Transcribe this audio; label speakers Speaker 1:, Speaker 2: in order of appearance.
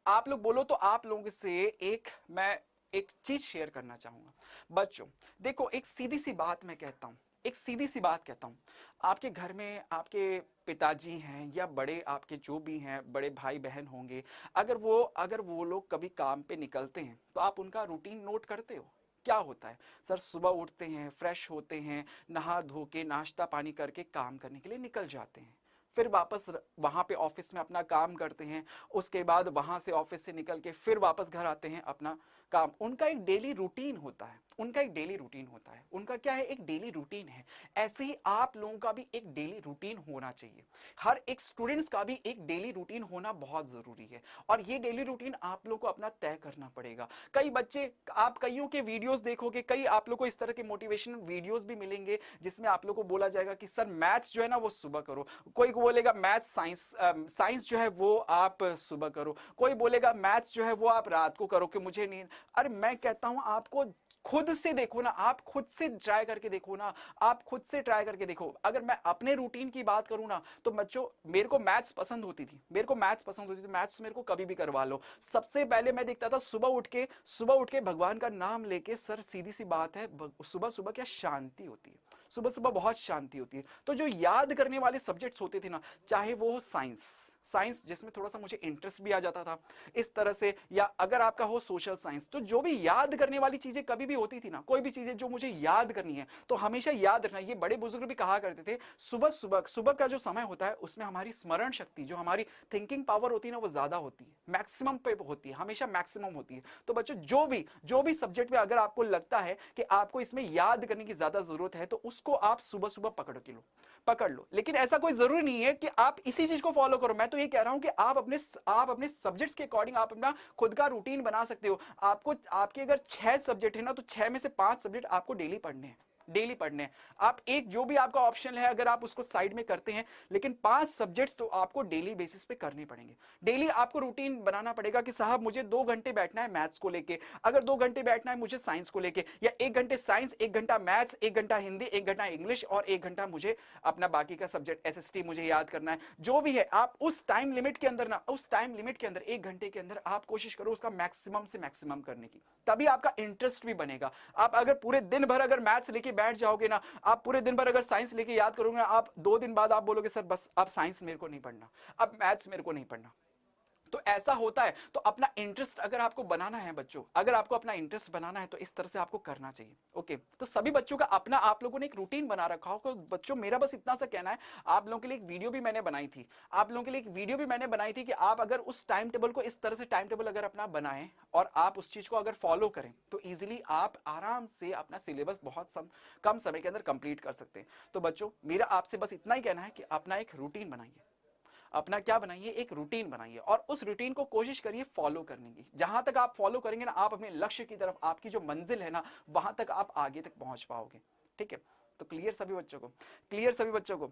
Speaker 1: आप लोग बोलो तो आप लोगों से मैं एक चीज शेयर करना चाहूंगा। बच्चों देखो, एक सीधी सी बात मैं कहता हूं, एक सीधी सी बात कहता हूं। आपके घर में आपके पिताजी हैं या बड़े आपके जो भी हैं बड़े भाई बहन होंगे, अगर वो लोग कभी काम पे निकलते हैं तो आप उनका रूटीन नोट करते हो? क्या होता है सर, सुबह उठते हैं, फ्रेश होते हैं, नहा धो के नाश्ता पानी करके काम करने के लिए निकल जाते हैं, फिर वापस वहां पे ऑफिस में अपना काम करते हैं, उसके बाद वहां से ऑफिस से निकल के फिर वापस घर आते हैं अपना काम। उनका एक डेली रूटीन होता है, उनका एक डेली रूटीन होता है, उनका क्या है, एक डेली रूटीन है। ऐसे ही आप लोगों का भी एक डेली रूटीन होना चाहिए। हर एक स्टूडेंट्स का भी एक डेली रूटीन होना बहुत जरूरी है, और ये डेली रूटीन आप लोगों को अपना तय करना पड़ेगा। कई बच्चे, आप कईयों के वीडियोस देखोगे, कई आप लोग को इस तरह के मोटिवेशनल वीडियोस भी मिलेंगे जिसमें आप लोग को बोला जाएगा कि सर मैथ्स जो है ना वो सुबह करो, कोई बोलेगा मैथ्स साइंस जो है वो आप सुबह करो, कोई बोलेगा मैथ्स जो है वो आप रात को करो कि मुझे नींद। अरे मैं कहता हूं आपको खुद से देखो ना, आप खुद से ट्राई करके देखो ना, आप खुद से ट्राई करके देखो। अगर मैं अपने रूटीन की बात करूं ना तो बच्चों, मेरे को मैथ्स पसंद होती थी, मेरे को मैथ्स पसंद होती थी, मैथ्स मेरे को कभी भी करवा लो। सबसे पहले मैं देखता था सुबह उठ के भगवान का नाम लेके, सर सीधी सी बात है, सुबह सुबह क्या शांति होती है, सुबह सुबह बहुत शांति होती है। तो जो याद करने वाले सब्जेक्ट्स होते थे ना, चाहे वो हो साइंस, साइंस जिसमें थोड़ा सा मुझे इंटरेस्ट भी आ जाता था इस तरह से, या अगर आपका हो सोशल साइंस, तो जो भी याद करने वाली चीजें कभी भी होती थी ना, कोई भी चीजें जो मुझे याद करनी है तो हमेशा याद रखना। ये बड़े बुजुर्ग भी कहा करते थे, सुबह सुबह सुबह का जो समय होता है उसमें हमारी स्मरण शक्ति, जो हमारी थिंकिंग पावर होती है ना, वो ज्यादा होती है, मैक्सिमम पे होती है, हमेशा मैक्सिमम होती है। तो बच्चों जो भी सब्जेक्ट में अगर आपको लगता है कि आपको इसमें याद करने की ज्यादा जरूरत है तो उसको आप सुबह सुबह पकड़ लो। लेकिन ऐसा कोई जरूरी नहीं है कि आप इसी चीज को फॉलो करो। मैं तो ये कह रहा हूं कि आप अपने सब्जेक्ट्स के अकॉर्डिंग आप अपना खुद का रूटीन बना सकते हो। आपको, आपके अगर 6 सब्जेक्ट है ना तो 6 में से 5 सब्जेक्ट आपको डेली पढ़ने हैं, डेली पढ़ने हैं। आप एक जो भी आपका ऑप्शन है अगर आप उसको साइड में करते हैं, लेकिन 5 सब्जेक्ट्स तो आपको डेली बेसिस पे करने पड़ेंगे। डेली आपको रूटीन बनाना पड़ेगा कि साहब मुझे 2 घंटे बैठना है मैथ्स को लेके, अगर 2 घंटे बैठना है मुझे साइंस को लेके, या 1 घंटे साइंस, 1 घंटा मैथ्स, 1 घंटा हिंदी, 1 घंटा इंग्लिश, और 1 घंटा मुझे अपना बाकी का सब्जेक्ट एसएसटी मुझे याद करना है। जो भी है आप उस टाइम लिमिट के अंदर ना, उस टाइम लिमिट के अंदर 1 घंटे के अंदर आप कोशिश करो उसका मैक्सिमम से मैक्सिमम करने की, तभी आपका इंटरेस्ट भी बनेगा। आप अगर पूरे दिन भर अगर मैथ्स लेके बैठ जाओगे ना, आप पूरे दिन भर अगर साइंस लेके याद करोगे ना, आप 2 दिन बाद आप बोलोगे सर बस अब साइंस मेरे को नहीं पढ़ना, अब मैथ्स मेरे को नहीं पढ़ना। तो ऐसा होता है। तो अपना इंटरेस्ट अगर आपको बनाना है बच्चों, अगर आपको अपना इंटरेस्ट बनाना है तो इस तरह से आपको करना चाहिए। ओके, तो सभी बच्चों का अपना, आप लोगों ने एक रूटीन बना रखा हो। तो बच्चों मेरा बस इतना सा कहना है, आप लोगों के लिए एक वीडियो भी मैंने बनाई थी, आप लोगों के लिए एक वीडियो भी मैंने बनाई थी कि आप अगर उस टाइम टेबल को, इस तरह से टाइम टेबल अगर अपना बनाएं और आप उस चीज को अगर फॉलो करें तो इजिली आप आराम से अपना सिलेबस बहुत कम समय के अंदर कंप्लीट कर सकते हैं। तो बच्चों मेरा आपसे बस इतना ही कहना है कि अपना एक रूटीन बनाइए, अपना क्या बनाइए, एक रूटीन बनाइए, और उस रूटीन को कोशिश करिए फॉलो करने की। जहां तक आप फॉलो करेंगे ना, आप अपने लक्ष्य की तरफ, आपकी जो मंजिल है ना, वहां तक आप आगे तक पहुंच पाओगे। ठीक है, तो क्लियर सभी बच्चों को, क्लियर सभी बच्चों को।